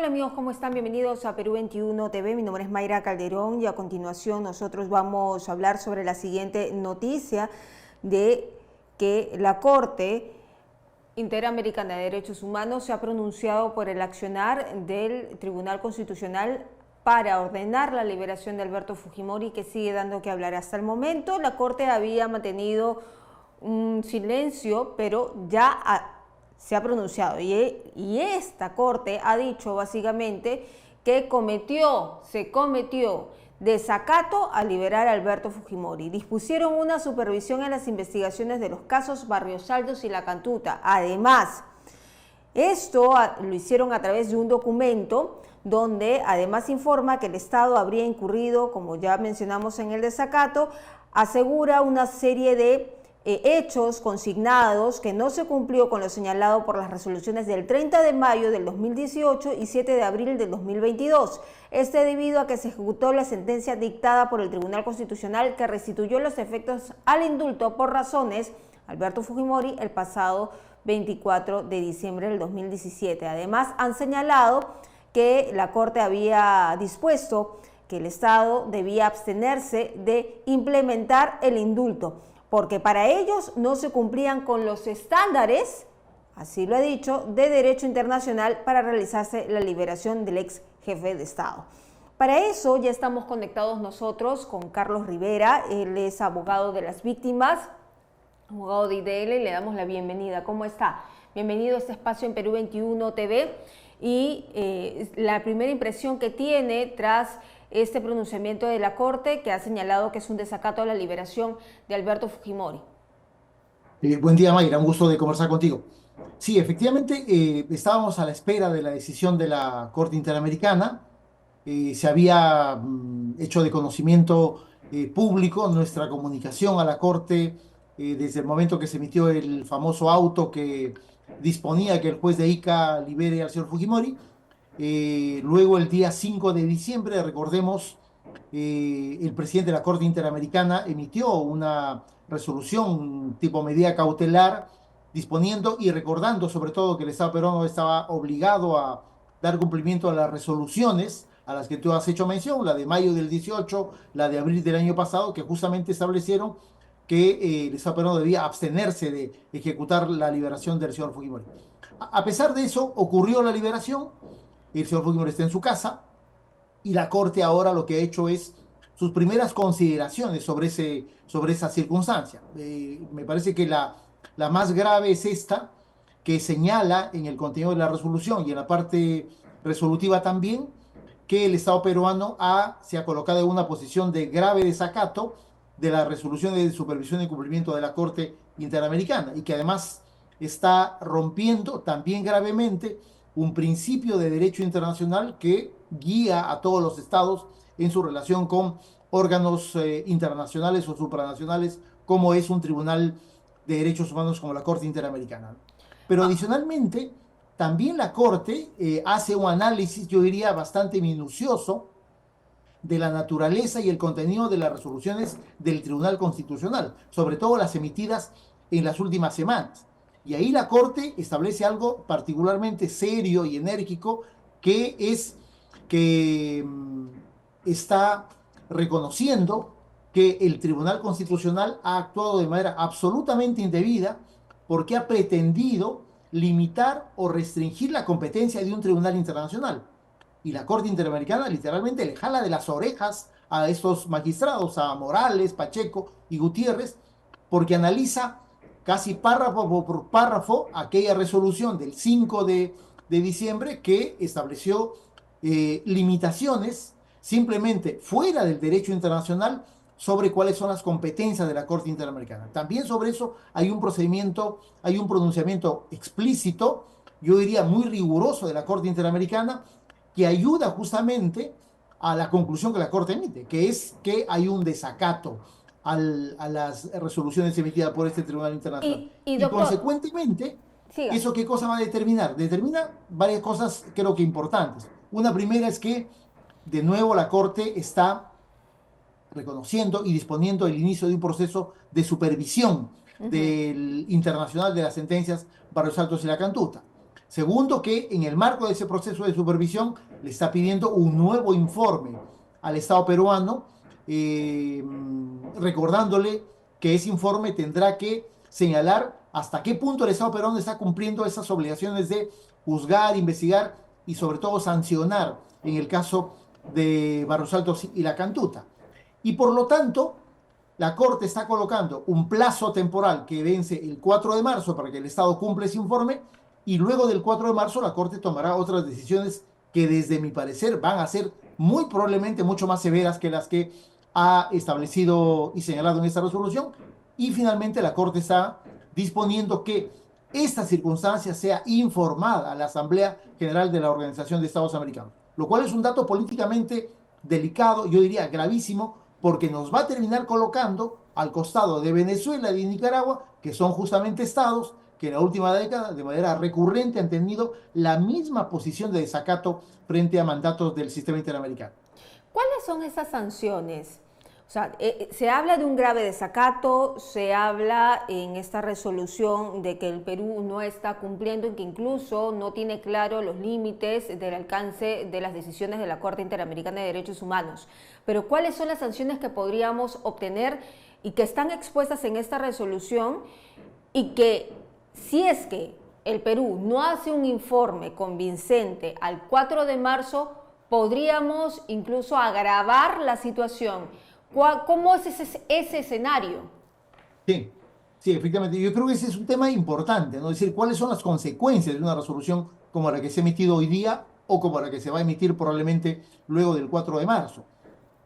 Hola amigos, ¿cómo están? Bienvenidos a Perú 21 TV. Mi nombre es Mayra Calderón y a continuación nosotros vamos a hablar sobre la siguiente noticia de que la Corte Interamericana de Derechos Humanos se ha pronunciado por el accionar del Tribunal Constitucional para ordenar la liberación de Alberto Fujimori, que sigue dando que hablar. Hasta el momento la Corte había mantenido un silencio, pero ya se ha pronunciado y esta Corte ha dicho básicamente que se cometió desacato al liberar a Alberto Fujimori. Dispusieron una supervisión en las investigaciones de los casos Barrios Altos y La Cantuta. Además, esto lo hicieron a través de un documento donde además informa que el Estado habría incurrido, como ya mencionamos en el desacato, asegura una serie de hechos consignados que no se cumplió con lo señalado por las resoluciones del 30 de mayo del 2018 y 7 de abril del 2022. Debido a que se ejecutó la sentencia dictada por el Tribunal Constitucional que restituyó los efectos al indulto por razones Alberto Fujimori el pasado 24 de diciembre del 2017. Además, han señalado que la Corte había dispuesto que el Estado debía abstenerse de implementar el indulto, porque para ellos no se cumplían con los estándares, así lo ha dicho, de derecho internacional para realizarse la liberación del ex jefe de Estado. Para eso ya estamos conectados nosotros con Carlos Rivera, él es abogado de las víctimas, abogado de IDL, y le damos la bienvenida. ¿Cómo está? Bienvenido a este espacio en Perú 21 TV y la primera impresión que tiene tras este pronunciamiento de la Corte que ha señalado que es un desacato a la liberación de Alberto Fujimori. Buen día, Mayra, un gusto de conversar contigo. Sí, efectivamente, estábamos a la espera de la decisión de la Corte Interamericana. Se había hecho de conocimiento público nuestra comunicación a la Corte desde el momento que se emitió el famoso auto que disponía que el juez de Ica libere al señor Fujimori. Luego, el día 5 de diciembre, recordemos, el presidente de la Corte Interamericana emitió una resolución tipo medida cautelar, disponiendo y recordando sobre todo que el Estado peruano estaba obligado a dar cumplimiento a las resoluciones a las que tú has hecho mención, la de mayo del 18, la de abril del año pasado, que justamente establecieron que el Estado peruano debía abstenerse de ejecutar la liberación del señor Fujimori. A pesar de eso, ocurrió la liberación, el señor Fujimori está en su casa, y la Corte ahora lo que ha hecho es sus primeras consideraciones sobre esa circunstancia. Me parece que la más grave es esta, que señala en el contenido de la resolución y en la parte resolutiva también, que el Estado peruano se ha colocado en una posición de grave desacato de las resoluciones de supervisión y cumplimiento de la Corte Interamericana y que además está rompiendo también gravemente un principio de derecho internacional que guía a todos los estados en su relación con órganos internacionales o supranacionales, como es un tribunal de derechos humanos como la Corte Interamericana. Pero adicionalmente, también la Corte hace un análisis, yo diría, bastante minucioso de la naturaleza y el contenido de las resoluciones del Tribunal Constitucional, sobre todo las emitidas en las últimas semanas. Y ahí la Corte establece algo particularmente serio y enérgico, que es que está reconociendo que el Tribunal Constitucional ha actuado de manera absolutamente indebida porque ha pretendido limitar o restringir la competencia de un tribunal internacional. Y la Corte Interamericana literalmente le jala de las orejas a estos magistrados, a Morales, Pacheco y Gutiérrez, porque analiza casi párrafo por párrafo aquella resolución del 5 de diciembre que estableció limitaciones simplemente fuera del derecho internacional sobre cuáles son las competencias de la Corte Interamericana. También sobre eso hay un procedimiento, hay un pronunciamiento explícito, yo diría muy riguroso de la Corte Interamericana, que ayuda justamente a la conclusión que la Corte emite, que es que hay un desacato a las resoluciones emitidas por este Tribunal Internacional. Y Y doctor, consecuentemente, siga. ¿eso qué cosa va a determinar? Determina varias cosas creo que importantes. Una primera es que, de nuevo, la Corte está reconociendo y disponiendo el inicio de un proceso de supervisión del internacional de las sentencias Barrios Altos y La Cantuta. Segundo, que en el marco de ese proceso de supervisión le está pidiendo un nuevo informe al Estado peruano, recordándole que ese informe tendrá que señalar hasta qué punto el Estado peruano está cumpliendo esas obligaciones de juzgar, investigar y sobre todo sancionar en el caso de Barros Altos y La Cantuta. Y por lo tanto, la Corte está colocando un plazo temporal que vence el 4 de marzo para que el Estado cumpla ese informe y luego del 4 de marzo la Corte tomará otras decisiones que desde mi parecer van a ser muy probablemente mucho más severas que las que ha establecido y señalado en esta resolución. Y finalmente la Corte está disponiendo que esta circunstancia sea informada a la Asamblea General de la Organización de Estados Americanos, lo cual es un dato políticamente delicado, yo diría gravísimo, porque nos va a terminar colocando al costado de Venezuela y de Nicaragua, que son justamente estados que en la última década de manera recurrente han tenido la misma posición de desacato frente a mandatos del sistema interamericano. ¿Cuáles son esas sanciones? O sea, se habla de un grave desacato, se habla en esta resolución de que el Perú no está cumpliendo y que incluso no tiene claro los límites del alcance de las decisiones de la Corte Interamericana de Derechos Humanos. Pero ¿cuáles son las sanciones que podríamos obtener y que están expuestas en esta resolución y que si es que el Perú no hace un informe convincente al 4 de marzo, podríamos incluso agravar la situación? ¿Cómo es ese escenario? Sí, sí, efectivamente. Yo creo que ese es un tema importante, ¿no? Es decir, cuáles son las consecuencias de una resolución como la que se ha emitido hoy día o como la que se va a emitir probablemente luego del 4 de marzo.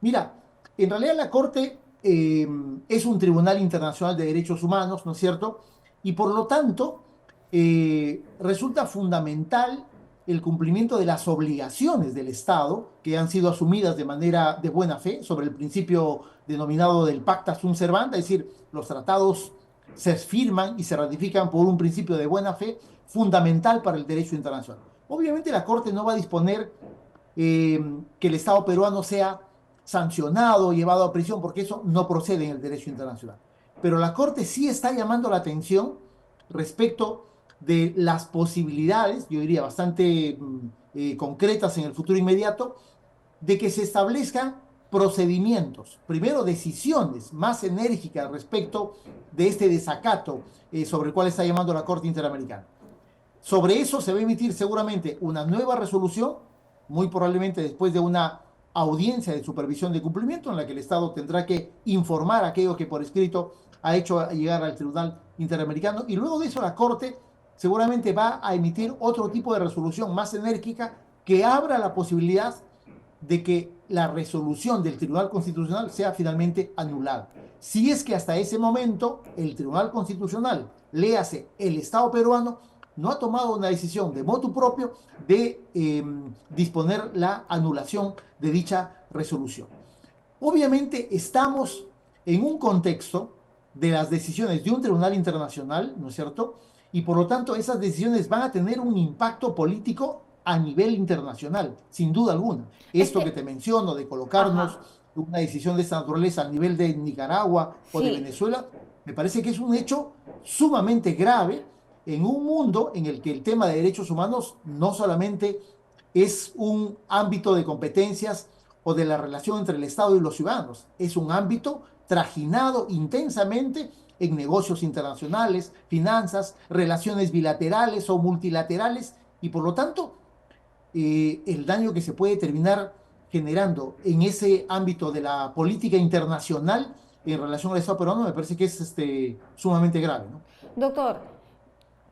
Mira, en realidad la Corte es un tribunal internacional de derechos humanos, ¿no es cierto? Y por lo tanto, resulta fundamental el cumplimiento de las obligaciones del Estado que han sido asumidas de manera de buena fe sobre el principio denominado del pacta sunt servanda, es decir, los tratados se firman y se ratifican por un principio de buena fe fundamental para el derecho internacional. Obviamente la Corte no va a disponer que el Estado peruano sea sancionado o llevado a prisión, porque eso no procede en el derecho internacional. Pero la Corte sí está llamando la atención respecto de las posibilidades, yo diría bastante concretas en el futuro inmediato, de que se establezcan procedimientos, primero decisiones más enérgicas respecto de este desacato sobre el cual está llamando la Corte Interamericana. Sobre eso se va a emitir seguramente una nueva resolución, muy probablemente después de una audiencia de supervisión de cumplimiento en la que el Estado tendrá que informar aquello que por escrito ha hecho llegar al Tribunal Interamericano y luego de eso la Corte seguramente va a emitir otro tipo de resolución más enérgica que abra la posibilidad de que la resolución del Tribunal Constitucional sea finalmente anulada. Si es que hasta ese momento el Tribunal Constitucional, léase el Estado peruano, no ha tomado una decisión de motu propio de disponer la anulación de dicha resolución. Obviamente estamos en un contexto de las decisiones de un tribunal internacional, ¿no es cierto? Y por lo tanto esas decisiones van a tener un impacto político a nivel internacional, sin duda alguna. Es Esto que te menciono de colocarnos ajá, una decisión de esta naturaleza a nivel de Nicaragua o de sí. Venezuela, me parece que es un hecho sumamente grave en un mundo en el que el tema de derechos humanos no solamente es un ámbito de competencias o de la relación entre el Estado y los ciudadanos, es un ámbito trajinado intensamente en negocios internacionales, finanzas, relaciones bilaterales o multilaterales y por lo tanto el daño que se puede terminar generando en ese ámbito de la política internacional en relación al Estado peruano me parece que es sumamente grave, ¿no? Doctor,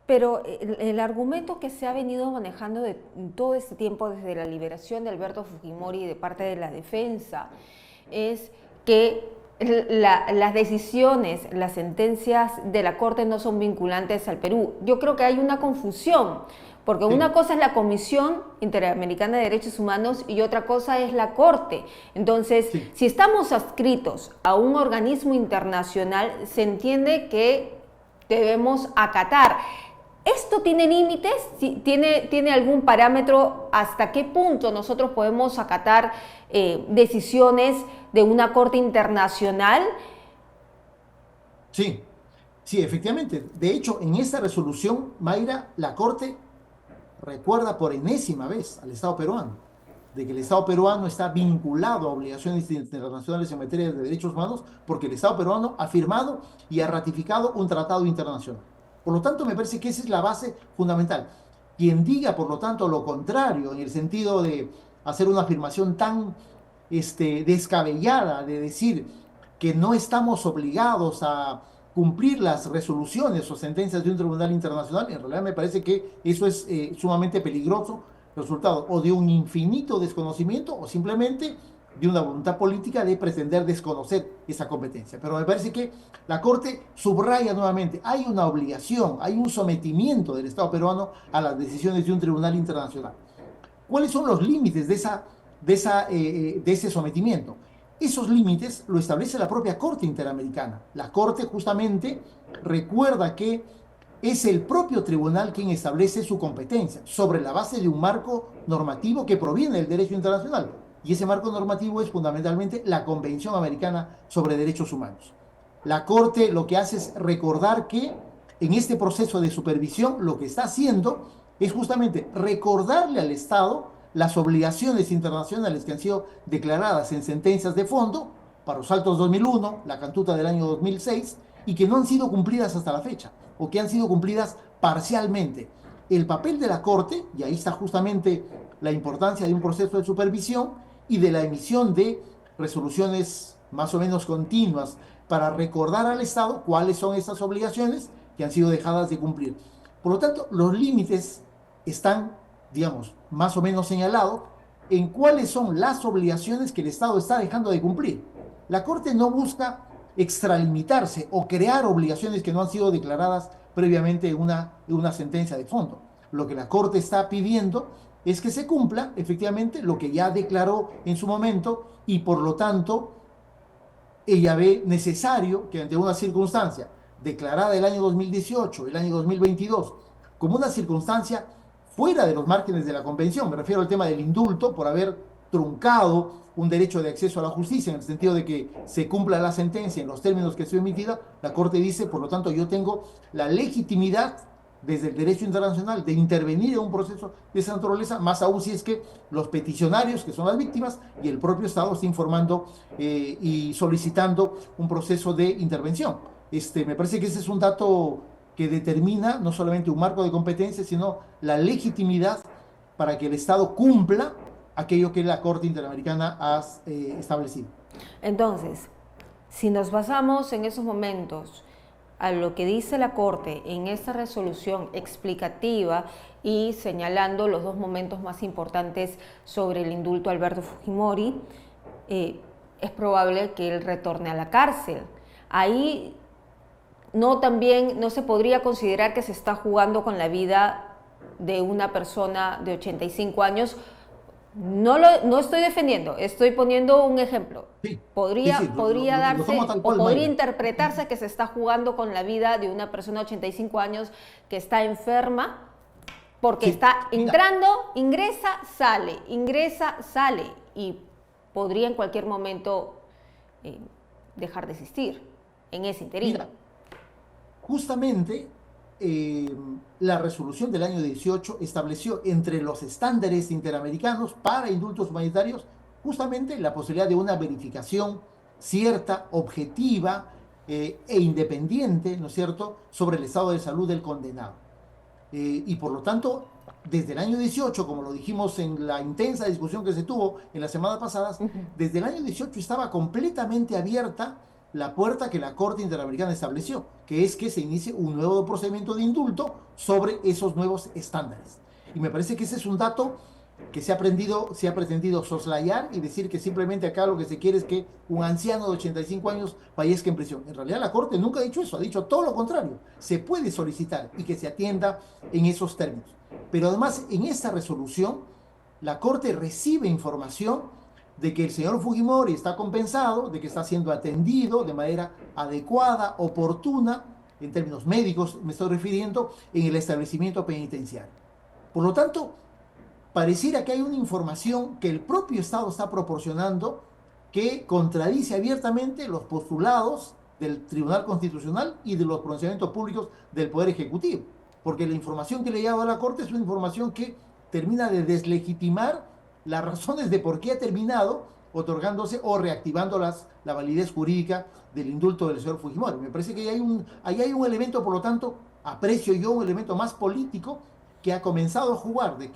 pero el argumento que se ha venido manejando de todo este tiempo desde la liberación de Alberto Fujimori de parte de la defensa es que las decisiones, las sentencias de la Corte no son vinculantes al Perú. Yo creo que hay una confusión, porque una Sí, cosa es la Comisión Interamericana de Derechos Humanos y otra cosa es la Corte. Entonces, sí, si estamos adscritos a un organismo internacional, se entiende que debemos acatar. ¿Esto tiene límites? ¿Tiene algún parámetro hasta qué punto nosotros podemos acatar decisiones de una corte internacional? sí, sí, efectivamente. De hecho, en esta resolución, Mayra, la Corte recuerda por enésima vez al Estado peruano de que el Estado peruano está vinculado a obligaciones internacionales en materia de derechos humanos porque el Estado peruano ha firmado y ha ratificado un tratado internacional. Por lo tanto, me parece que esa es la base fundamental. Quien diga, por lo tanto, lo contrario, en el sentido de hacer una afirmación tan descabellada, de decir que no estamos obligados a cumplir las resoluciones o sentencias de un tribunal internacional, en realidad me parece que eso es sumamente peligroso, resultado o de un infinito desconocimiento o simplemente de una voluntad política de pretender desconocer esa competencia. Pero me parece que la Corte subraya nuevamente, hay una obligación, hay un sometimiento del Estado peruano a las decisiones de un tribunal internacional. ¿Cuáles son los límites de ese sometimiento? Esos límites lo establece la propia Corte Interamericana. La Corte justamente recuerda que es el propio tribunal quien establece su competencia sobre la base de un marco normativo que proviene del derecho internacional. Y ese marco normativo es fundamentalmente la Convención Americana sobre Derechos Humanos. La Corte lo que hace es recordar que en este proceso de supervisión lo que está haciendo es justamente recordarle al Estado las obligaciones internacionales que han sido declaradas en sentencias de fondo, para los Altos 2001, la Cantuta del año 2006, y que no han sido cumplidas hasta la fecha, o que han sido cumplidas parcialmente. El papel de la Corte, y ahí está justamente la importancia de un proceso de supervisión y de la emisión de resoluciones más o menos continuas para recordar al Estado cuáles son esas obligaciones que han sido dejadas de cumplir. Por lo tanto, los límites están, digamos, más o menos señalados en cuáles son las obligaciones que el Estado está dejando de cumplir. La Corte no busca extralimitarse o crear obligaciones que no han sido declaradas previamente en una sentencia de fondo. Lo que la Corte está pidiendo es que se cumpla efectivamente lo que ya declaró en su momento y por lo tanto ella ve necesario que ante una circunstancia declarada el año 2018, el año 2022, como una circunstancia fuera de los márgenes de la Convención, me refiero al tema del indulto por haber truncado un derecho de acceso a la justicia en el sentido de que se cumpla la sentencia en los términos que se emitida, la Corte dice, por lo tanto, yo tengo la legitimidad desde el derecho internacional de intervenir en un proceso de esa naturaleza, más aún si es que los peticionarios, que son las víctimas, y el propio Estado está informando y solicitando un proceso de intervención. Me parece que ese es un dato que determina no solamente un marco de competencia, sino la legitimidad para que el Estado cumpla aquello que la Corte Interamericana ha establecido. Entonces, si nos basamos en esos momentos a lo que dice la Corte en esta resolución explicativa y señalando los dos momentos más importantes sobre el indulto a Alberto Fujimori, es probable que él retorne a la cárcel. Ahí también no se podría considerar que se está jugando con la vida de una persona de 85 años. No estoy defendiendo, estoy poniendo un ejemplo. Sí, podría darse lo o podría interpretarse que se está jugando con la vida de una persona de 85 años que está enferma porque está entrando, ingresa, sale y podría en cualquier momento dejar de existir en ese interín. Justamente la resolución del año 18 estableció entre los estándares interamericanos para indultos humanitarios justamente la posibilidad de una verificación cierta, objetiva e independiente, ¿no es cierto?, sobre el estado de salud del condenado. Y por lo tanto, desde el año 18, como lo dijimos en la intensa discusión que se tuvo en las semanas pasadas, desde el año 18 estaba completamente abierta la puerta que la Corte Interamericana estableció, que es que se inicie un nuevo procedimiento de indulto sobre esos nuevos estándares. Y me parece que ese es un dato que se ha pretendido soslayar y decir que simplemente acá lo que se quiere es que un anciano de 85 años fallezca en prisión. En realidad la Corte nunca ha dicho eso, ha dicho todo lo contrario. Se puede solicitar y que se atienda en esos términos. Pero además en esta resolución la Corte recibe información de que el señor Fujimori está compensado, de que está siendo atendido de manera adecuada, oportuna, en términos médicos me estoy refiriendo, en el establecimiento penitenciario. Por lo tanto, pareciera que hay una información que el propio Estado está proporcionando que contradice abiertamente los postulados del Tribunal Constitucional y de los pronunciamientos públicos del Poder Ejecutivo. porque la información que le he dado a la Corte es una información que termina de deslegitimar las razones de por qué ha terminado otorgándose o reactivando la validez jurídica del indulto del señor Fujimori. Me parece que ahí hay un elemento, por lo tanto, aprecio yo un elemento más político que ha comenzado a jugar, de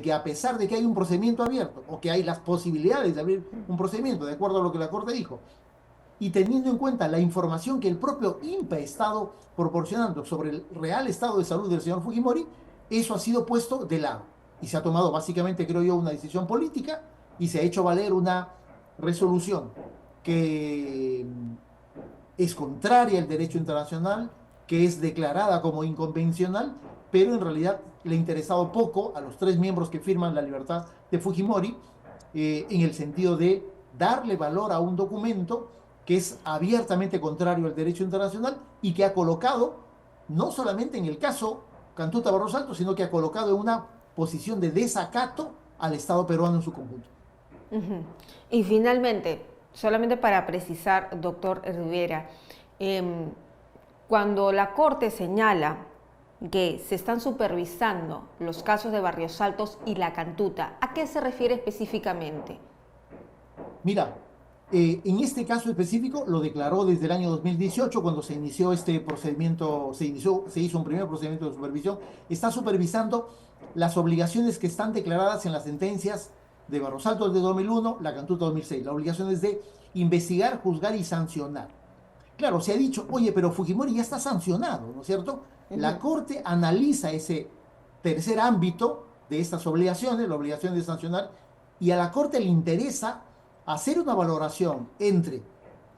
que a pesar de que hay un procedimiento abierto o que hay las posibilidades de abrir un procedimiento, de acuerdo a lo que la Corte dijo, y teniendo en cuenta la información que el propio INPE ha estado proporcionando sobre el real estado de salud del señor Fujimori, eso ha sido puesto de lado. Y se ha tomado básicamente, creo yo, una decisión política y se ha hecho valer una resolución que es contraria al derecho internacional, que es declarada como inconvencional, pero en realidad le ha interesado poco a los 3 miembros que firman la libertad de Fujimori, en el sentido de darle valor a un documento que es abiertamente contrario al derecho internacional y que ha colocado, no solamente en el caso Cantuta Barros Alto, sino que ha colocado en una posición de desacato al Estado peruano en su conjunto. Ujú. Y finalmente, solamente para precisar, doctor Rivera, cuando la Corte señala que se están supervisando los casos de Barrios Altos y La Cantuta, ¿a qué se refiere específicamente? Mira, en este caso específico lo declaró desde el año 2018, cuando se inició este procedimiento, se hizo un primer procedimiento de supervisión. Está supervisando las obligaciones que están declaradas en las sentencias de Barros Altos de 2001, La Cantuta 2006. La obligación es de investigar, juzgar y sancionar. Claro, se ha dicho, oye, pero Fujimori ya está sancionado, ¿no es cierto? La Ujú. Corte analiza ese tercer ámbito de estas obligaciones, la obligación de sancionar, y a la Corte le interesa hacer una valoración entre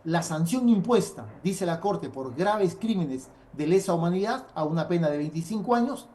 la sanción impuesta, dice la Corte, por graves crímenes de lesa humanidad a una pena de 25 años,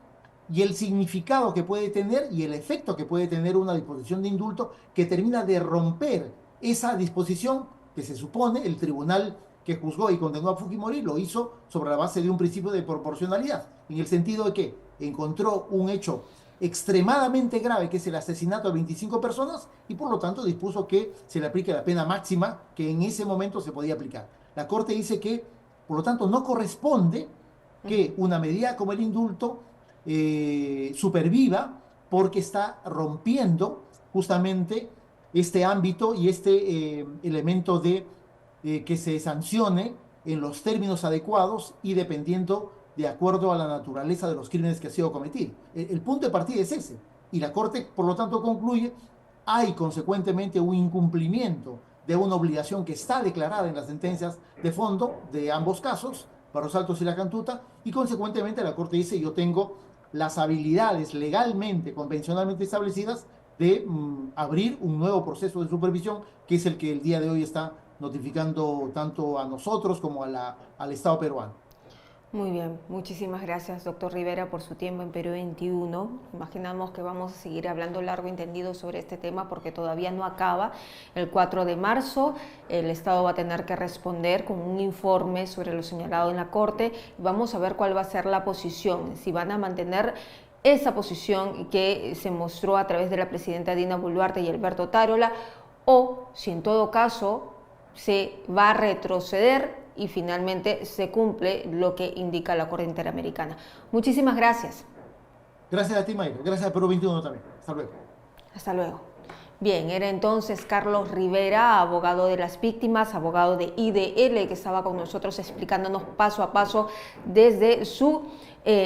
y el significado que puede tener y el efecto que puede tener una disposición de indulto que termina de romper esa disposición que se supone el tribunal que juzgó y condenó a Fujimori lo hizo sobre la base de un principio de proporcionalidad, en el sentido de que encontró un hecho extremadamente grave, que es el asesinato de 25 personas, y por lo tanto dispuso que se le aplique la pena máxima que en ese momento se podía aplicar. La Corte dice que, por lo tanto, no corresponde que una medida como el indulto superviva porque está rompiendo justamente este ámbito y este elemento de que se sancione en los términos adecuados y dependiendo de acuerdo a la naturaleza de los crímenes que ha sido cometido. El punto de partida es ese. Y la Corte, por lo tanto, concluye, hay consecuentemente un incumplimiento de una obligación que está declarada en las sentencias de fondo de ambos casos, Barros Altos y La Cantuta, y consecuentemente la Corte dice, yo tengo las habilidades legalmente, convencionalmente establecidas de abrir un nuevo proceso de supervisión, que es el que el día de hoy está notificando tanto a nosotros como al Estado peruano. Muy bien, muchísimas gracias, doctor Rivera, por su tiempo en Perú 21. Imaginamos que vamos a seguir hablando largo y entendido sobre este tema porque todavía no acaba. El 4 de marzo el Estado va a tener que responder con un informe sobre lo señalado en la Corte. Vamos a ver cuál va a ser la posición, si van a mantener esa posición que se mostró a través de la presidenta Dina Boluarte y Alberto Tarola, o si en todo caso se va a retroceder y finalmente se cumple lo que indica la Corte Interamericana. Muchísimas gracias. Gracias a ti, Mayra. Gracias a Perú 21 también. Hasta luego. Hasta luego. Bien, era entonces Carlos Rivera, abogado de las víctimas, abogado de IDL, que estaba con nosotros explicándonos paso a paso desde su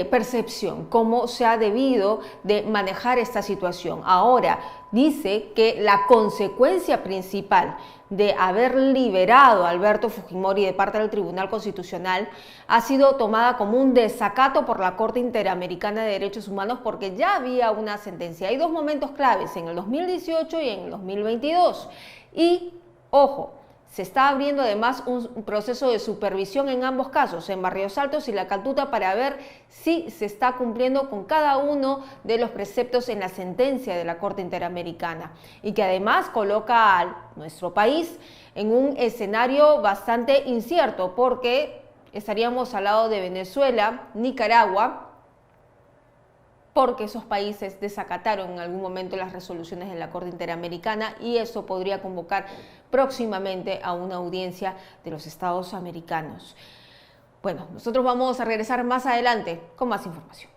percepción, cómo se ha debido de manejar esta situación. Ahora, dice que la consecuencia principal de haber liberado a Alberto Fujimori de parte del Tribunal Constitucional ha sido tomada como un desacato por la Corte Interamericana de Derechos Humanos porque ya había una sentencia. Hay dos momentos claves, en el 2018 y en el 2022. Y, ojo, se está abriendo además un proceso de supervisión en ambos casos, en Barrios Altos y La Cantuta, para ver si se está cumpliendo con cada uno de los preceptos en la sentencia de la Corte Interamericana y que además coloca a nuestro país en un escenario bastante incierto porque estaríamos al lado de Venezuela, Nicaragua, porque esos países desacataron en algún momento las resoluciones de la Corte Interamericana y eso podría convocar próximamente a una audiencia de los Estados americanos. Bueno, nosotros vamos a regresar más adelante con más información.